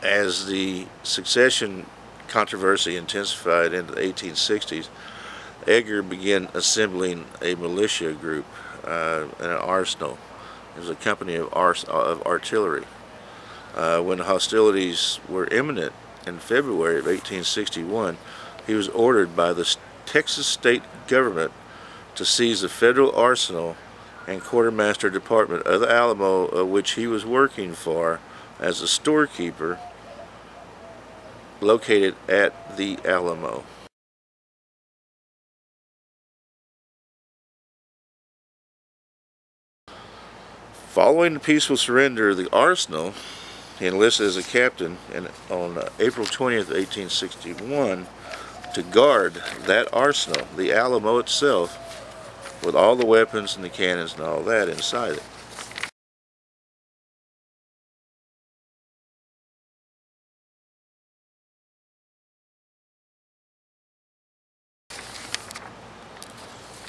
As the succession controversy intensified into the 1860s, Edgar began assembling a militia group and an arsenal. It was a company of artillery. When the hostilities were imminent in February of 1861, he was ordered by the Texas state government to seize the federal arsenal and quartermaster department of the Alamo, of which he was working for as a storekeeper, located at the Alamo. Following the peaceful surrender of the arsenal, he enlisted as a captain on April 20th, 1861, to guard that arsenal, the Alamo itself, with all the weapons and the cannons and all that inside it.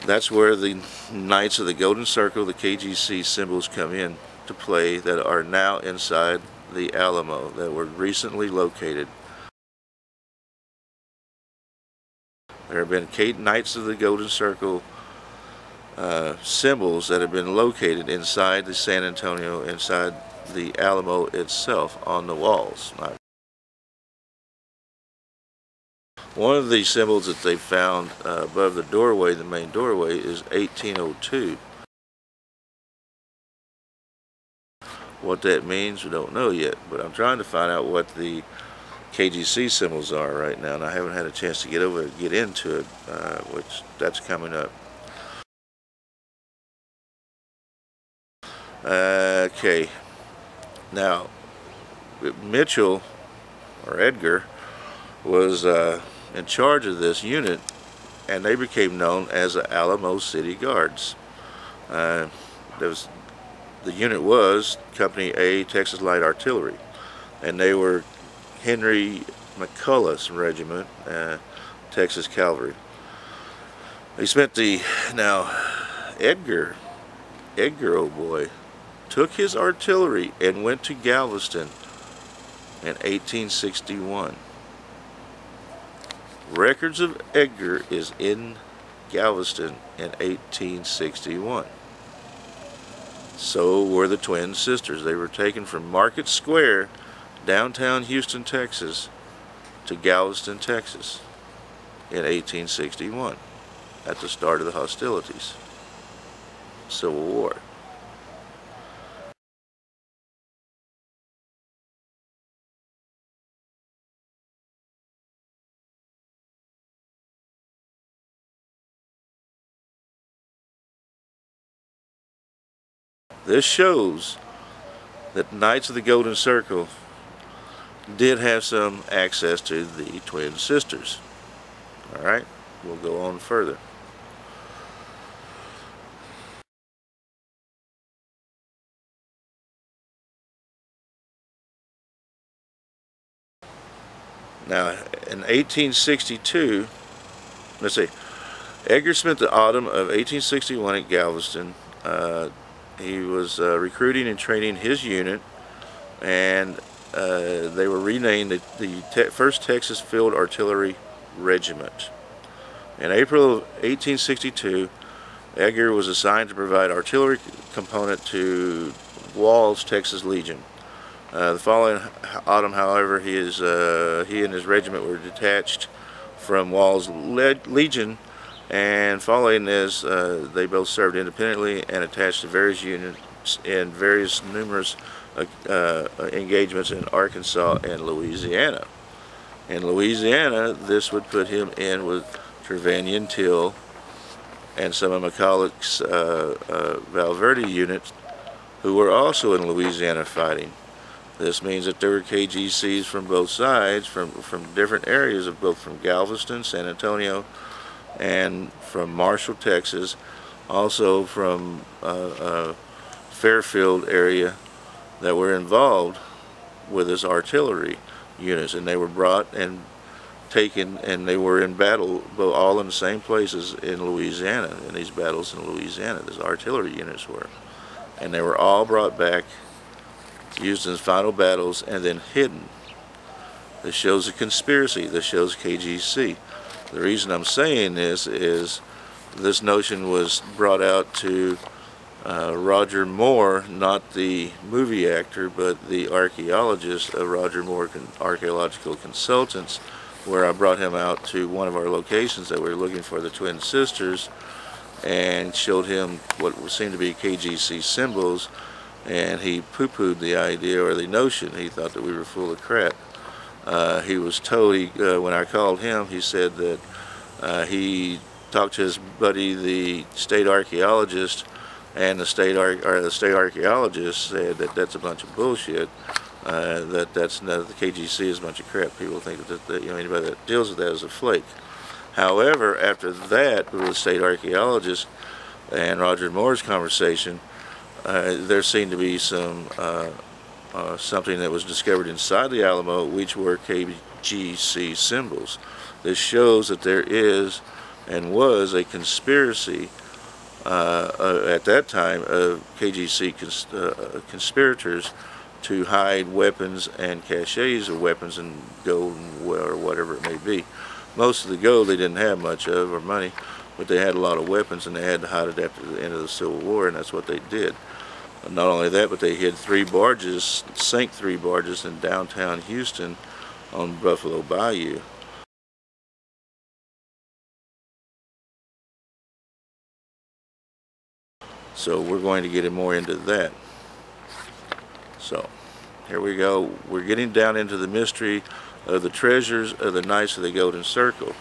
That's where the Knights of the Golden Circle, the KGC symbols, come in to play, that are now inside the Alamo, that were recently located. There have been Knights of the Golden Circle symbols that have been located inside the San Antonio, inside the Alamo itself, on the walls. One of the symbols that they found above the doorway, the main doorway, is 1802. What that means, we don't know yet, but I'm trying to find out what the KGC symbols are right now, and I haven't had a chance to get into it, which that's coming up. Okay, now Mitchell, or Edgar, was in charge of this unit, and they became known as the Alamo City Guards. The unit was Company A, Texas Light Artillery, and they were Henry McCullough's regiment, Texas Cavalry. He spent now Edgar, oh boy, took his artillery and went to Galveston in 1861. Records of Edgar is in Galveston in 1861. So were the twin sisters. They were taken from Market Square, downtown Houston, Texas, to Galveston, Texas in 1861, at the start of the hostilities, Civil War. This shows that Knights of the Golden Circle did have some access to the twin sisters. Alright, we'll go on further. Now, in 1862, let's see, Edgar spent the autumn of 1861 at Galveston. He was recruiting and training his unit, and they were renamed the 1st Texas Field Artillery Regiment. In April of 1862, Edgar was assigned to provide artillery component to Wall's Texas Legion. The following autumn, however, he and his regiment were detached from Wall's Legion, and following this, they both served independently and attached to various units in numerous engagements in Arkansas and Louisiana. In Louisiana, this would put him in with Trevanion Till and some of McCullough's Valverde units, who were also in Louisiana fighting. This means that there were KGCs from both sides, from different areas of both from Galveston, San Antonio, and from Marshall, Texas, also from Fairfield area, that were involved with his artillery units, and they were brought and taken, and they were in battle, all in the same places in Louisiana, in these battles in Louisiana. These artillery units were, and they were all brought back, used in final battles, and then hidden This shows a conspiracy. This shows KGC. The reason I'm saying this is this notion was brought out to Roger Moore, not the movie actor, but the archaeologist of Roger Moore Archaeological Consultants, where I brought him out to one of our locations that we were looking for the twin sisters, and showed him what seemed to be KGC symbols, and he poo-pooed the idea or the notion. He thought that we were full of crap. He was told, when I called him, he said that he talked to his buddy, the state archaeologist, and the state archaeologist said that that's a bunch of bullshit. The KGC is a bunch of crap. People think that anybody that deals with that is a flake. However, after that, with the state archaeologist and Roger Moore's conversation, there seemed to be some something that was discovered inside the Alamo, which were KGC symbols. This shows that there is and was a conspiracy at that time of KGC conspirators to hide weapons and caches of weapons and gold or whatever it may be. Most of the gold they didn't have much of, or money, but they had a lot of weapons, and they had to hide it after the end of the Civil War, and that's what they did. Not only that, but they hid 3 barges, sank 3 barges in downtown Houston on Buffalo Bayou. So we're going to get more into that. So here we go. We're getting down into the mystery of the treasures of the Knights of the Golden Circle.